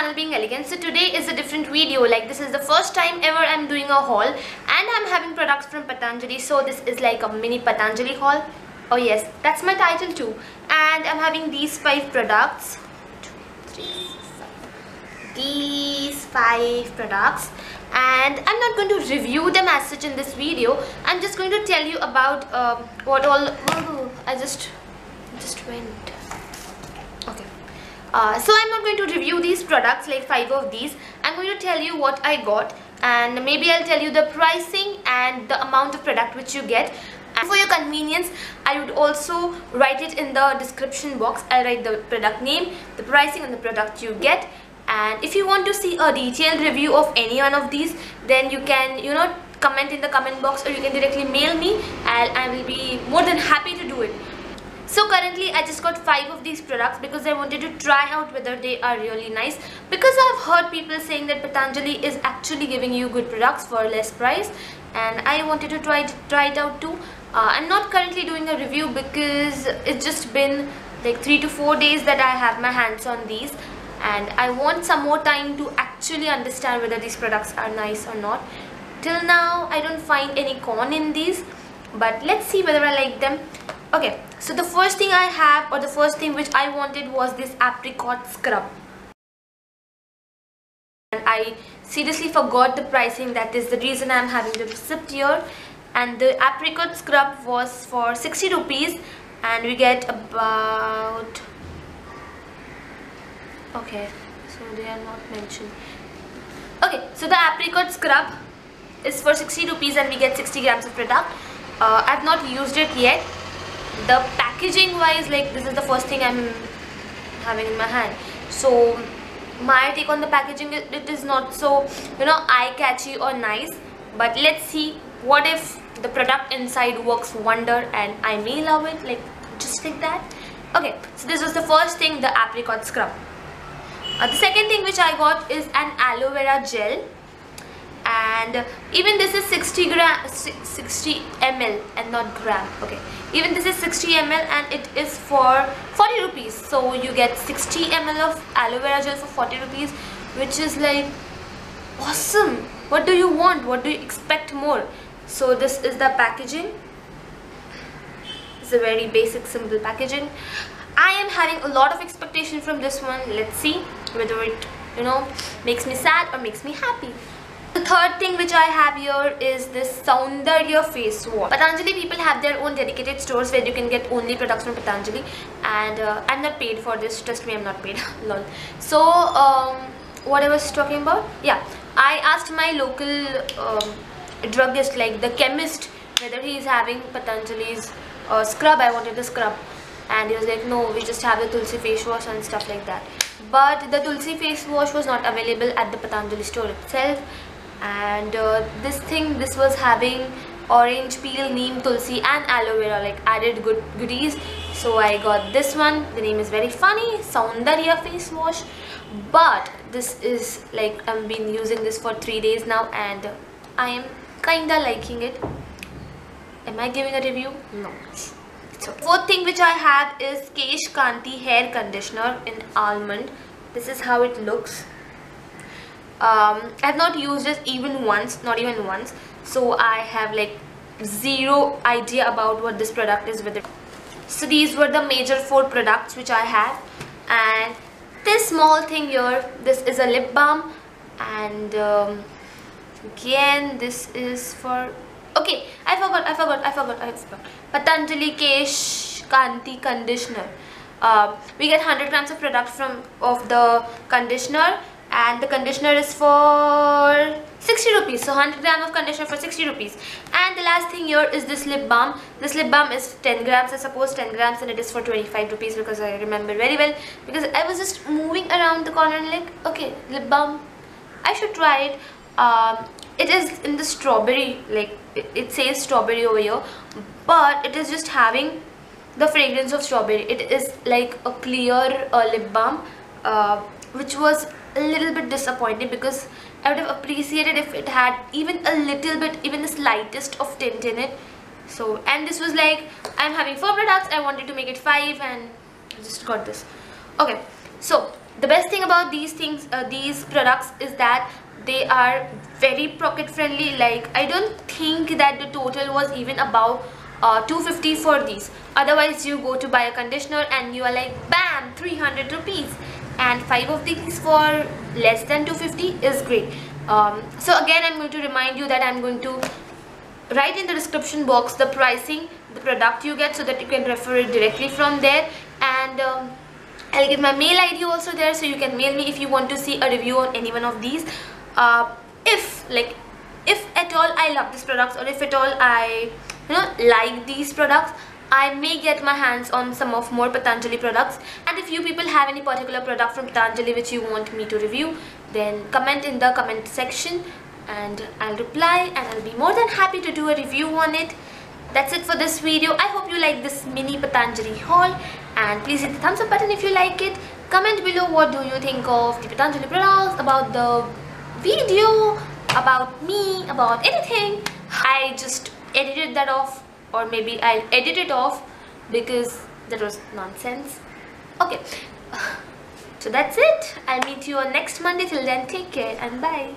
channel Being Elegant. So today is a different video. Like, this is the first time ever I'm doing a haul, and I'm having products from Patanjali. So this is like a mini Patanjali haul. Oh yes, that's my title too. And I'm having these 5 products. 2, 3, 4, 5. These 5 products, and I'm not going to review them as such in this video. I'm just going to tell you about what all. Oh, I just went. Okay. So I'm not going to review these products, like 5 of these. I'm going to tell you what I got, and maybe I'll tell you the pricing and the amount of product which you get. And for your convenience, I would also write it in the description box. I'll write the product name, the pricing and the product you get. And if you want to see a detailed review of any one of these, then you can, comment in the comment box, or you can directly mail me, and I will be more than happy to do it. So currently I just got 5 of these products because I wanted to try out whether they are really nice, because I've heard people saying that Patanjali is actually giving you good products for less price, and I wanted to try it out too. I'm not currently doing a review because it's just been like 3 to 4 days that I have my hands on these, and I want some more time to actually understand whether these products are nice or not. Till now I don't find any con in these, but let's see whether I like them. Okay, so the first thing I have, or the first thing which I wanted, was this apricot scrub. And I seriously forgot the pricing. That is the reason I'm having the receipt here. And the apricot scrub was for 60 rupees, and we get about... Okay, so they are not mentioned. Okay, so the apricot scrub is for 60 rupees and we get 60 grams of product. I've not used it yet. The packaging wise, like, this is the first thing I'm having in my hand. So my take on the packaging, it is not so, eye catchy or nice. But let's see, what if the product inside works wonder and I may love it, like just like that. Okay, so this was the first thing, the apricot scrub. The second thing which I got is an aloe vera gel, and even this is 60 ml and not gram. Okay, even this is 60 ml and it is for 40 rupees. So you get 60 ml of aloe vera gel for 40 rupees, which is like awesome. What do you want? What do you expect more? So this is the packaging. It's a very basic, simple packaging. I am having a lot of expectation from this one. Let's see whether it makes me sad or makes me happy. The third thing which I have here is this Saundarya face wash. Patanjali people have their own dedicated stores where you can get only products from Patanjali, and I'm not paid for this, trust me, I'm not paid. Lol. So what I was talking about, yeah, I asked my local druggist, like the chemist, whether he is having Patanjali's scrub. I wanted the scrub, and he was like, no, we just have the Tulsi face wash and stuff like that. But the Tulsi face wash was not available at the Patanjali store itself. And this was having orange peel, neem, tulsi and aloe vera, like added goodies. So I got this one. The name is very funny, Saundarya face wash. But this is like, I've been using this for 3 days now, and I am kinda liking it. Am I giving a review? No. So fourth thing which I have is Kesh Kanti hair conditioner in almond. This is how it looks. I have not used it even once, not even once. So I have like zero idea about what this product is with it. So these were the major 4 products which I have. And this small thing here, this is a lip balm, and again this is for, okay, I forgot. Patanjali Kesh Kanti conditioner. We get 100 grams of product of the conditioner, and the conditioner is for 60 rupees. So 100 grams of conditioner for 60 rupees. And the last thing here is this lip balm. This lip balm is 10 grams, I suppose 10 grams, and it is for 25 rupees, because I remember very well, because I was just moving around the corner and like, okay, lip balm, I should try it. It is in the strawberry, like it says strawberry over here, but it is just having the fragrance of strawberry. It is like a clear lip balm, which was a little bit disappointing, because I would have appreciated if it had even a little bit, even the slightest of tint in it. So, and this was like, I'm having 4 products, I wanted to make it 5, and I just got this. Okay, so The best thing about these things, these products, is that they are very pocket friendly. Like, I don't think that the total was even about 250 for these. Otherwise you go to buy a conditioner and you are like, bam, 300 rupees, and 5 of these for less than 250 is great. So again, I'm going to remind you that I'm going to write in the description box the pricing, the product you get, so that you can refer it directly from there. And I'll give my mail ID also there, so you can mail me if you want to see a review on any one of these. If at all I love these products, or if at all I like these products, I may get my hands on some of more Patanjali products. And if you people have any particular product from Patanjali which you want me to review, then comment in the comment section and I'll reply, and I'll be more than happy to do a review on it. That's it for this video. I hope you like this mini Patanjali haul, and please hit the thumbs up button if you like it. Comment below what do you think of the Patanjali products, about the video, about me, about anything. I just edited that off, or maybe I'll edit it off because that was nonsense. Okay, so that's it. I'll meet you on next Monday. Till then, take care and bye.